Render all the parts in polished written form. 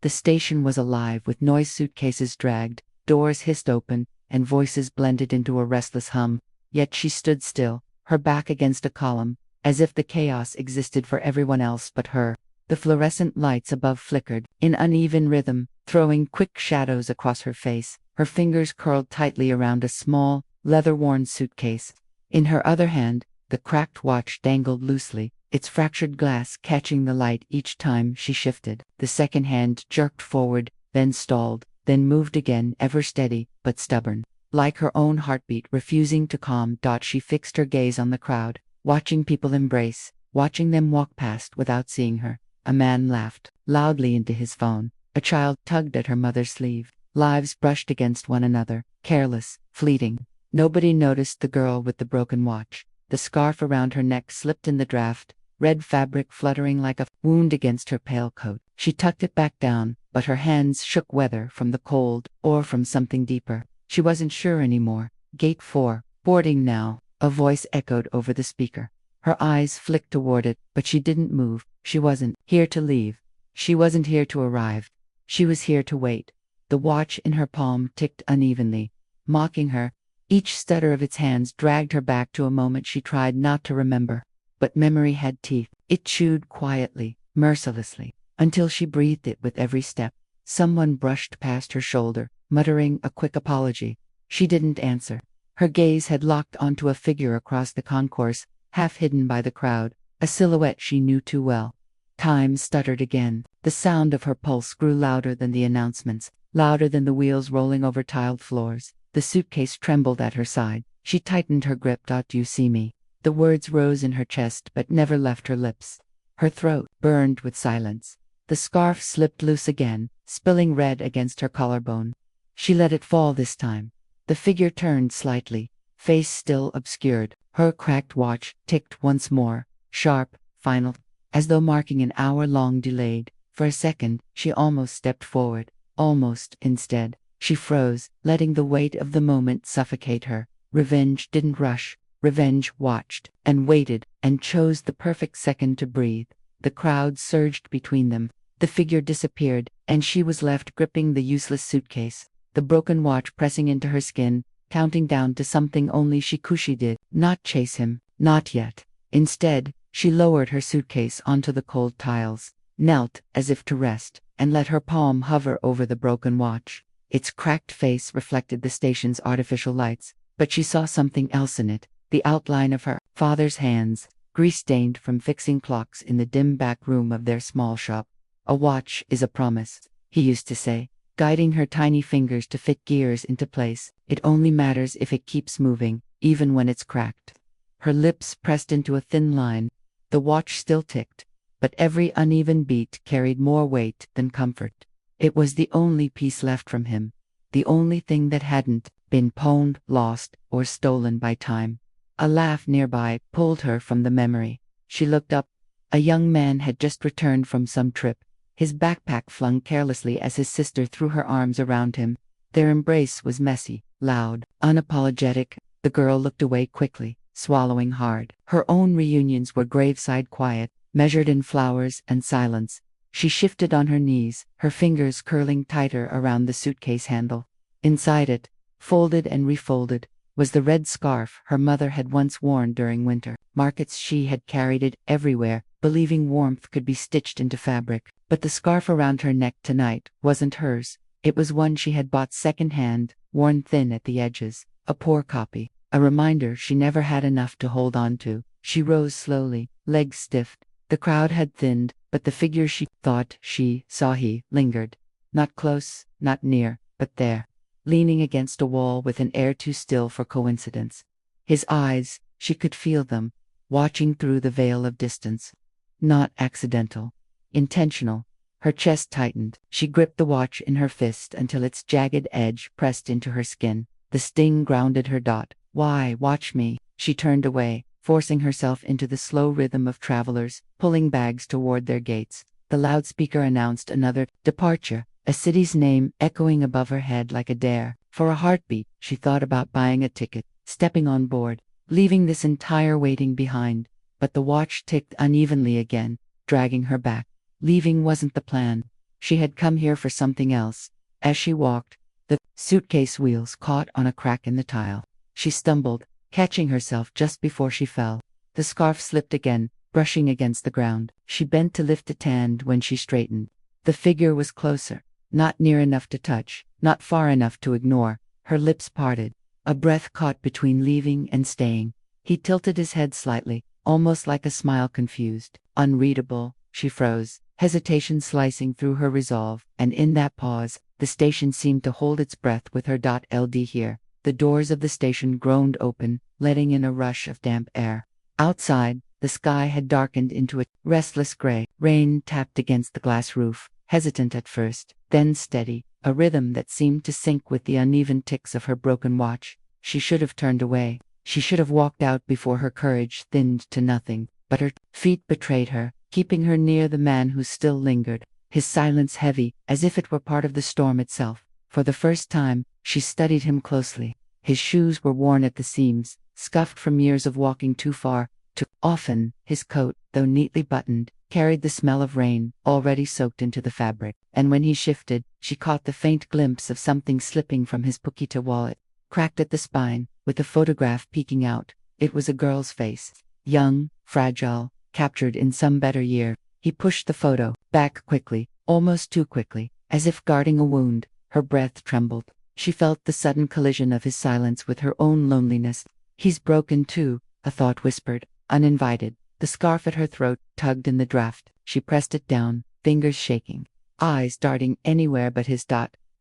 The station was alive with noise, suitcases dragged, doors hissed open, and voices blended into a restless hum. Yet she stood still, her back against a column, as if the chaos existed for everyone else but her. The fluorescent lights above flickered, in uneven rhythm, throwing quick shadows across her face. Her fingers curled tightly around a small, leather-worn suitcase. In her other hand, the cracked watch dangled loosely, its fractured glass catching the light each time she shifted. The second hand jerked forward, then stalled, then moved again, ever steady, but stubborn. Like her own heartbeat refusing to calm. She fixed her gaze on the crowd, watching people embrace, watching them walk past without seeing her. A man laughed loudly into his phone. A child tugged at her mother's sleeve. Lives brushed against one another, careless, fleeting. Nobody noticed the girl with the broken watch. The scarf around her neck slipped in the draft, red fabric fluttering like a wound against her pale coat. She tucked it back down, but her hands shook, whether from the cold or from something deeper. She wasn't sure anymore. Gate 4, boarding now, a voice echoed over the speaker. Her eyes flicked toward it, but she didn't move. She wasn't here to leave. She wasn't here to arrive. She was here to wait. The watch in her palm ticked unevenly, mocking her. Each stutter of its hands dragged her back to a moment she tried not to remember. But memory had teeth. It chewed quietly, mercilessly, until she breathed it with every step. Someone brushed past her shoulder, muttering a quick apology. She didn't answer. Her gaze had locked onto a figure across the concourse, half hidden by the crowd, a silhouette she knew too well. Time stuttered again. The sound of her pulse grew louder than the announcements, louder than the wheels rolling over tiled floors. The suitcase trembled at her side. She tightened her grip. "Do you see me?" The words rose in her chest but never left her lips. Her throat burned with silence. The scarf slipped loose again, spilling red against her collarbone. She let it fall this time. The figure turned slightly, face still obscured. Her cracked watch ticked once more, sharp, final, as though marking an hour-long delayed. For a second, she almost stepped forward. Almost, instead, she froze, letting the weight of the moment suffocate her. Revenge didn't rush. Revenge watched, and waited, and chose the perfect second to breathe. The crowd surged between them. The figure disappeared, and she was left gripping the useless suitcase, the broken watch pressing into her skin, counting down to something only she did. Not chase him, not yet. Instead, she lowered her suitcase onto the cold tiles, knelt as if to rest, and let her palm hover over the broken watch. Its cracked face reflected the station's artificial lights, but she saw something else in it. The outline of her father's hands, grease-stained from fixing clocks in the dim back room of their small shop. "A watch is a promise," he used to say, guiding her tiny fingers to fit gears into place. "It only matters if it keeps moving, even when it's cracked." Her lips pressed into a thin line. The watch still ticked, but every uneven beat carried more weight than comfort. It was the only piece left from him, the only thing that hadn't been pawned, lost, or stolen by time. A laugh nearby pulled her from the memory. She looked up. A young man had just returned from some trip, his backpack flung carelessly as his sister threw her arms around him. Their embrace was messy, loud, unapologetic. The girl looked away quickly, swallowing hard. Her own reunions were graveside quiet, measured in flowers and silence. She shifted on her knees, her fingers curling tighter around the suitcase handle. Inside it, folded and refolded, was the red scarf her mother had once worn during winter. Markets she had carried it everywhere, believing warmth could be stitched into fabric. But the scarf around her neck tonight wasn't hers. It was one she had bought second-hand, worn thin at the edges. A poor copy, a reminder she never had enough to hold on to. She rose slowly, legs stiff. The crowd had thinned, but the figure she thought she saw lingered. Not close, not near, but there, leaning against a wall with an air too still for coincidence. His eyes, she could feel them, watching through the veil of distance. Not accidental. Intentional. Her chest tightened. She gripped the watch in her fist until its jagged edge pressed into her skin. The sting grounded her. "Why watch me?" She turned away, forcing herself into the slow rhythm of travelers, pulling bags toward their gates. The loudspeaker announced another departure, a city's name echoing above her head like a dare. For a heartbeat, she thought about buying a ticket, stepping on board, leaving this entire waiting behind. But the watch ticked unevenly again, dragging her back. Leaving wasn't the plan. She had come here for something else. As she walked, the suitcase wheels caught on a crack in the tile. She stumbled, catching herself just before she fell. The scarf slipped again, brushing against the ground. She bent to lift it and when she straightened, the figure was closer, not near enough to touch, not far enough to ignore. Her lips parted, a breath caught between leaving and staying. He tilted his head slightly, almost like a smile confused. Unreadable, she froze, hesitation slicing through her resolve, and in that pause, the station seemed to hold its breath with her. Ld here. The doors of the station groaned open, letting in a rush of damp air. Outside, the sky had darkened into a restless gray. Rain tapped against the glass roof, hesitant at first, then steady, a rhythm that seemed to sync with the uneven ticks of her broken watch. She should have turned away. She should have walked out before her courage thinned to nothing, but her feet betrayed her, keeping her near the man who still lingered, his silence heavy, as if it were part of the storm itself. For the first time, she studied him closely. His shoes were worn at the seams, scuffed from years of walking too far. Too often, his coat, though neatly buttoned, carried the smell of rain, already soaked into the fabric. And when he shifted, she caught the faint glimpse of something slipping from his Pukita wallet, cracked at the spine, with a photograph peeking out. It was a girl's face, young, fragile, captured in some better year. He pushed the photo back quickly, almost too quickly, as if guarding a wound. Her breath trembled. She felt the sudden collision of his silence with her own loneliness. He's broken too, a thought whispered, uninvited. The scarf at her throat tugged in the draft. She pressed it down, fingers shaking, eyes darting anywhere but his.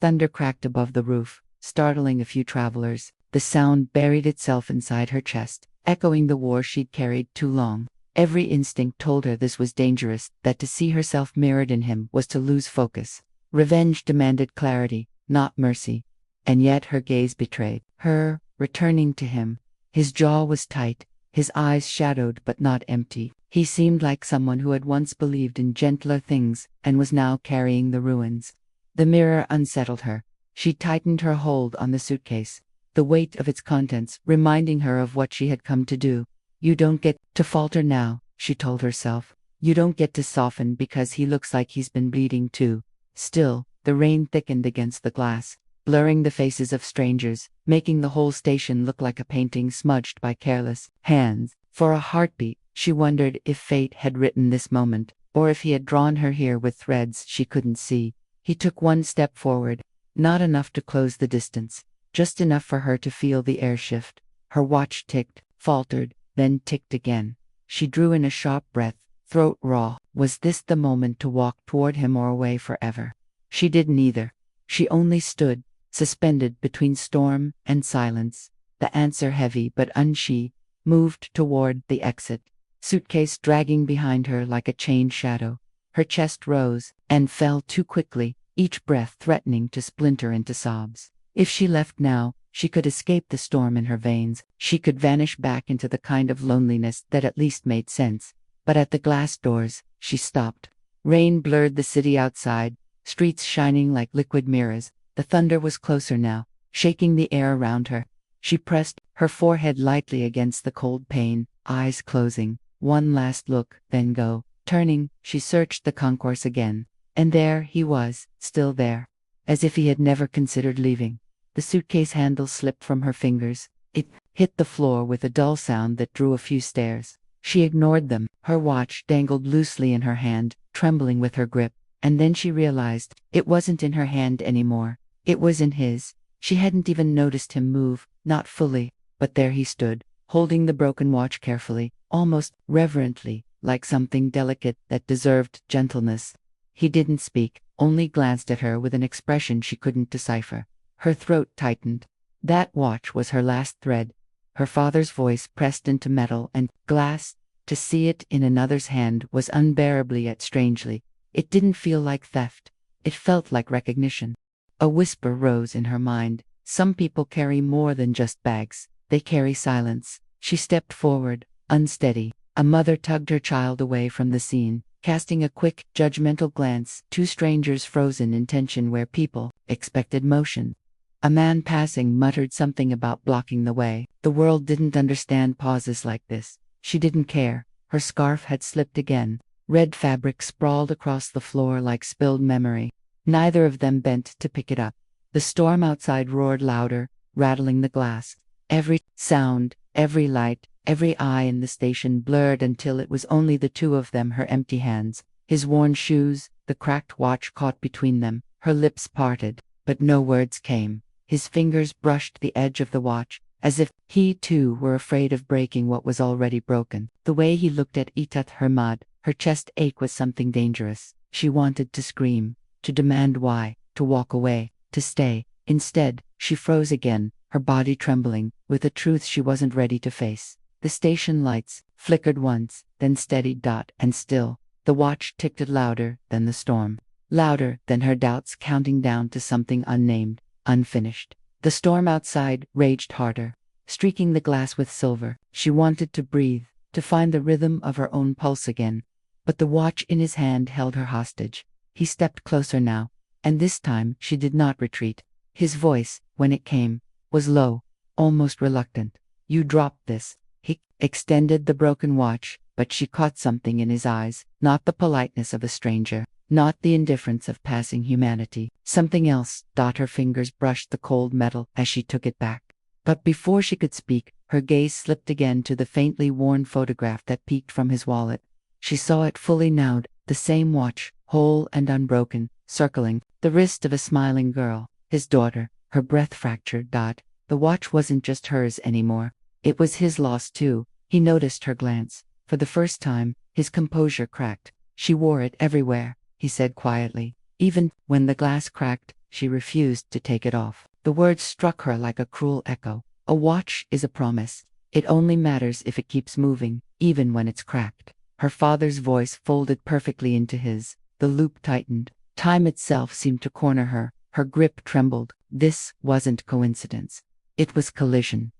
Thunder cracked above the roof, startling a few travelers. The sound buried itself inside her chest, echoing the war she'd carried too long. Every instinct told her this was dangerous, that to see herself mirrored in him was to lose focus. Revenge demanded clarity, not mercy. And yet her gaze betrayed her, returning to him. His jaw was tight, his eyes shadowed but not empty. He seemed like someone who had once believed in gentler things and was now carrying the ruins. The mirror unsettled her. She tightened her hold on the suitcase, the weight of its contents reminding her of what she had come to do. You don't get to falter now, she told herself. You don't get to soften because he looks like he's been bleeding too. Still, the rain thickened against the glass, blurring the faces of strangers, making the whole station look like a painting smudged by careless hands. For a heartbeat, she wondered if fate had written this moment, or if he had drawn her here with threads she couldn't see. He took one step forward, not enough to close the distance, just enough for her to feel the air shift. Her watch ticked, faltered, then ticked again. She drew in a sharp breath, throat raw. Was this the moment to walk toward him or away forever? She did neither. She only stood, suspended between storm and silence. The answer heavy but she moved toward the exit, suitcase dragging behind her like a chained shadow. Her chest rose and fell too quickly, each breath threatening to splinter into sobs. If she left now, she could escape the storm in her veins. She could vanish back into the kind of loneliness that at least made sense. But at the glass doors, she stopped. Rain blurred the city outside, streets shining like liquid mirrors. The thunder was closer now, shaking the air around her. She pressed her forehead lightly against the cold pane, eyes closing. One last look, then go. Turning, she searched the concourse again. And there he was, still there, as if he had never considered leaving. The suitcase handle slipped from her fingers. It hit the floor with a dull sound that drew a few stares. She ignored them. Her watch dangled loosely in her hand, trembling with her grip. And then she realized it wasn't in her hand anymore. It was in his. She hadn't even noticed him move, not fully, but there he stood, holding the broken watch carefully, almost reverently, like something delicate that deserved gentleness. He didn't speak, only glanced at her with an expression she couldn't decipher. Her throat tightened. That watch was her last thread. Her father's voice pressed into metal and glass. To see it in another's hand was unbearably yet strangely. It didn't feel like theft. It felt like recognition. A whisper rose in her mind. Some people carry more than just bags. They carry silence. She stepped forward, unsteady. A mother tugged her child away from the scene, casting a quick, judgmental glance. Two strangers frozen in tension where people expected motion. A man passing muttered something about blocking the way. The world didn't understand pauses like this. She didn't care. Her scarf had slipped again, Red fabric sprawled across the floor like spilled memory. Neither of them bent to pick it up. The storm outside roared louder, rattling the glass. Every sound, every light, every eye in the station blurred until it was only the two of them, her empty hands, his worn shoes, the cracked watch caught between them. Her lips parted, but no words came. His fingers brushed the edge of the watch, as if he too were afraid of breaking what was already broken. The way he looked at Itat Hermad, her chest ached with something dangerous. She wanted to scream, to demand why, to walk away, to stay. Instead, she froze again, her body trembling, with a truth she wasn't ready to face. The station lights flickered once, then steadied. And still, the watch ticked louder than the storm. Louder than her doubts, counting down to something unnamed, unfinished. The storm outside raged harder, streaking the glass with silver. She wanted to breathe, to find the rhythm of her own pulse again. But the watch in his hand held her hostage. He stepped closer now, and this time she did not retreat. His voice, when it came, was low, almost reluctant. "You dropped this." He extended the broken watch, but she caught something in his eyes, not the politeness of a stranger, not the indifference of passing humanity. Something else. Her fingers brushed the cold metal as she took it back. But before she could speak, her gaze slipped again to the faintly worn photograph that peeked from his wallet. She saw it fully now, the same watch, whole and unbroken, circling the wrist of a smiling girl, his daughter. Her breath fractured. The watch wasn't just hers anymore. It was his loss too. He noticed her glance. For the first time, his composure cracked. "She wore it everywhere," he said quietly. Even when the glass cracked, she refused to take it off. The words struck her like a cruel echo. A watch is a promise. It only matters if it keeps moving, even when it's cracked. Her father's voice folded perfectly into his. The loop tightened. Time itself seemed to corner her. Her grip trembled. This wasn't coincidence. It was collision.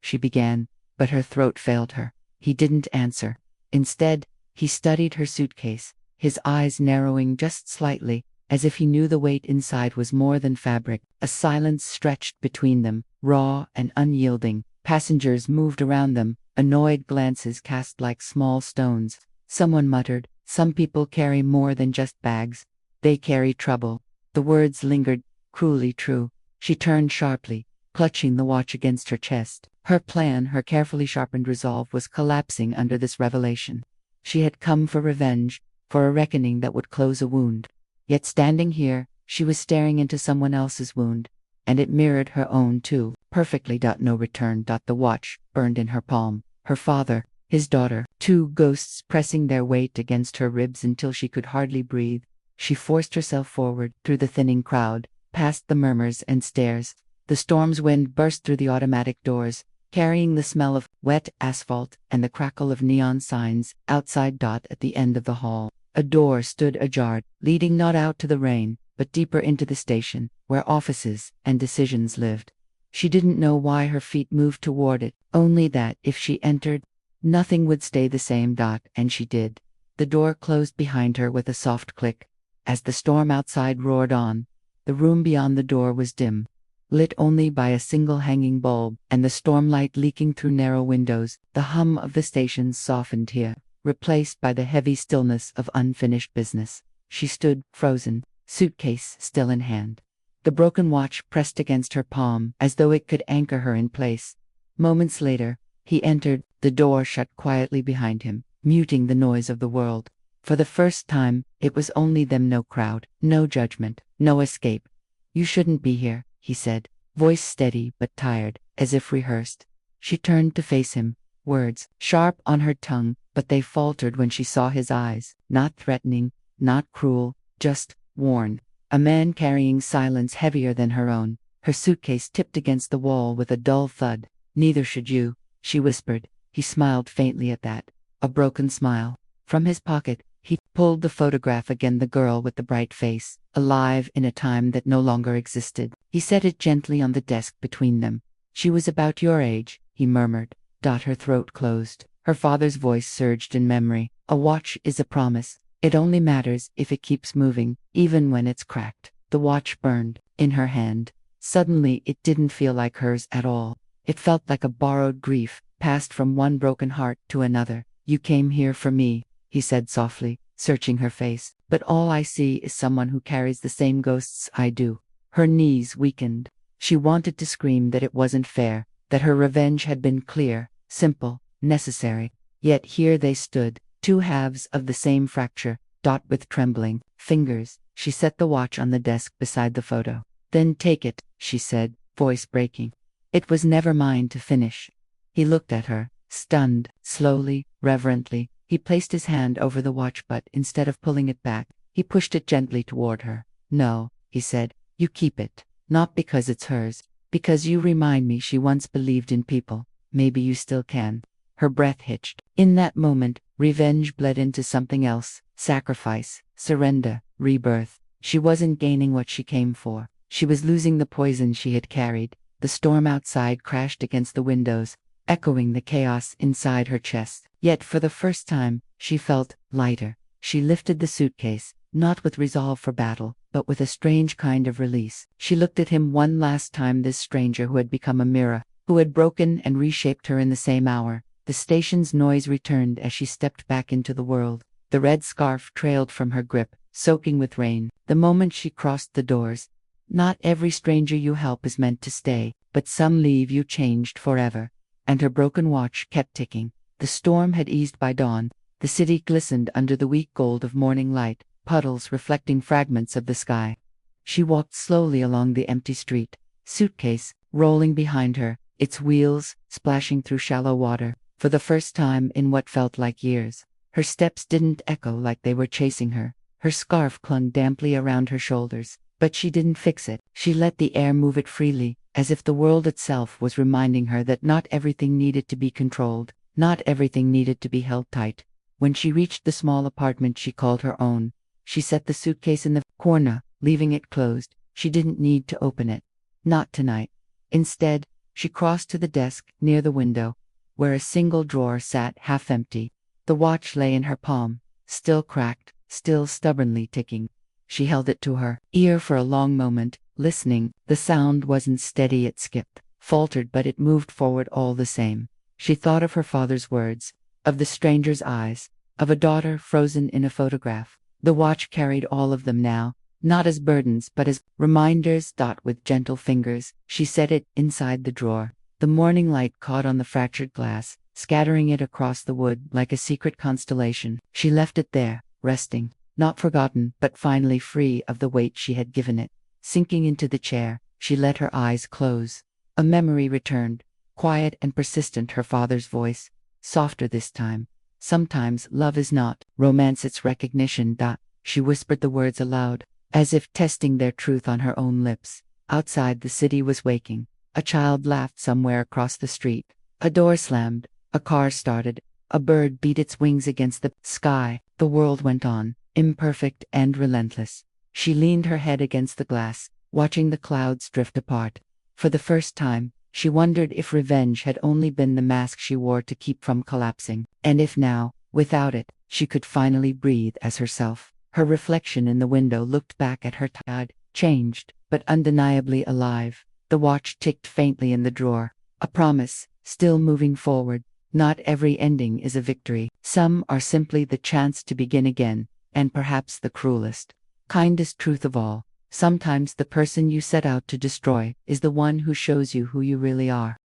She began, but her throat failed her. He didn't answer. Instead, he studied her suitcase, his eyes narrowing just slightly, as if he knew the weight inside was more than fabric. A silence stretched between them, raw and unyielding. Passengers moved around them, annoyed glances cast like small stones. Someone muttered, "Some people carry more than just bags. They carry trouble." The words lingered, cruelly true. She turned sharply, clutching the watch against her chest. Her plan, her carefully sharpened resolve, was collapsing under this revelation. She had come for revenge, for a reckoning that would close a wound. Yet standing here, she was staring into someone else's wound, and it mirrored her own too, perfectly. No return. The watch burned in her palm. Her father, his daughter, two ghosts pressing their weight against her ribs until she could hardly breathe. She forced herself forward, through the thinning crowd, past the murmurs and stares. The storm's wind burst through the automatic doors, carrying the smell of wet asphalt and the crackle of neon signs outside. At the end of the hall, a door stood ajar, leading not out to the rain, but deeper into the station, where offices and decisions lived. She didn't know why her feet moved toward it, only that if she entered, nothing would stay the same. And she did. The door closed behind her with a soft click. As the storm outside roared on, the room beyond the door was dim, lit only by a single hanging bulb, and the stormlight leaking through narrow windows. The hum of the station softened here, replaced by the heavy stillness of unfinished business. She stood, frozen, suitcase still in hand. The broken watch pressed against her palm, as though it could anchor her in place. Moments later, he entered, the door shut quietly behind him, muting the noise of the world. For the first time, it was only them, no crowd, no judgment, no escape. "You shouldn't be here," he said, voice steady but tired, as if rehearsed. She turned to face him, words sharp on her tongue, but they faltered when she saw his eyes, not threatening, not cruel, just worn. A man carrying silence heavier than her own. Her suitcase tipped against the wall with a dull thud. "Neither should you," she whispered. He smiled faintly at that, a broken smile. From his pocket, he pulled the photograph again, the girl with the bright face, alive in a time that no longer existed. He set it gently on the desk between them. "She was about your age," he murmured. Her throat closed. Her father's voice surged in memory. "A watch is a promise. It only matters if it keeps moving, even when it's cracked." The watch burned in her hand. Suddenly it didn't feel like hers at all. It felt like a borrowed grief, passed from one broken heart to another. "You came here for me," he said softly, searching her face. But all I see is someone who carries the same ghosts I do. Her knees weakened. She wanted to scream that it wasn't fair, that her revenge had been clear, simple, necessary. Yet here they stood, two halves of the same fracture. With trembling fingers, she set the watch on the desk beside the photo. Then take it, she said, voice breaking. It was never mine to finish. He looked at her, stunned. Slowly, reverently, he placed his hand over the watch, but instead of pulling it back, he pushed it gently toward her. No, he said, you keep it. Not because it's hers, because you remind me she once believed in people. Maybe you still can. Her breath hitched. In that moment, revenge bled into something else. Sacrifice, surrender, rebirth. She wasn't gaining what she came for. She was losing the poison she had carried. The storm outside crashed against the windows, echoing the chaos inside her chest. Yet for the first time, she felt lighter. She lifted the suitcase, not with resolve for battle, but with a strange kind of release. She looked at him one last time, this stranger who had become a mirror, who had broken and reshaped her in the same hour. The station's noise returned as she stepped back into the world. The red scarf trailed from her grip, soaking with rain. The moment she crossed the doors. Not every stranger you help is meant to stay, but some leave you changed forever. And her broken watch kept ticking. The storm had eased by dawn. The city glistened under the weak gold of morning light, puddles reflecting fragments of the sky. She walked slowly along the empty street, suitcase rolling behind her, its wheels splashing through shallow water. For the first time in what felt like years, her steps didn't echo like they were chasing her. Her scarf clung damply around her shoulders, but she didn't fix it. She let the air move it freely, as if the world itself was reminding her that not everything needed to be controlled, not everything needed to be held tight. When she reached the small apartment she called her own, she set the suitcase in the corner, leaving it closed. She didn't need to open it. Not tonight. Instead, she crossed to the desk near the window, where a single drawer sat half empty. The watch lay in her palm, still cracked, still stubbornly ticking. She held it to her ear for a long moment, listening. The sound wasn't steady, it skipped, faltered, but it moved forward all the same. She thought of her father's words, of the stranger's eyes, of a daughter frozen in a photograph. The watch carried all of them now, not as burdens but as reminders. With gentle fingers, she set it inside the drawer. The morning light caught on the fractured glass, scattering it across the wood like a secret constellation. She left it there, resting, not forgotten, but finally free of the weight she had given it. Sinking into the chair, she let her eyes close. A memory returned, quiet and persistent, her father's voice, softer this time. Sometimes love is not romance, it's recognition. She whispered the words aloud, as if testing their truth on her own lips. Outside, the city was waking. A child laughed somewhere across the street. A door slammed. A car started. A bird beat its wings against the sky. The world went on, imperfect and relentless. She leaned her head against the glass, watching the clouds drift apart. For the first time, she wondered if revenge had only been the mask she wore to keep from collapsing, and if now, without it, she could finally breathe as herself. Her reflection in the window looked back at her, tired, changed, but undeniably alive. The watch ticked faintly in the drawer. A promise, still moving forward. Not every ending is a victory. Some are simply the chance to begin again, and perhaps the cruelest, kindest truth of all. Sometimes the person you set out to destroy is the one who shows you who you really are.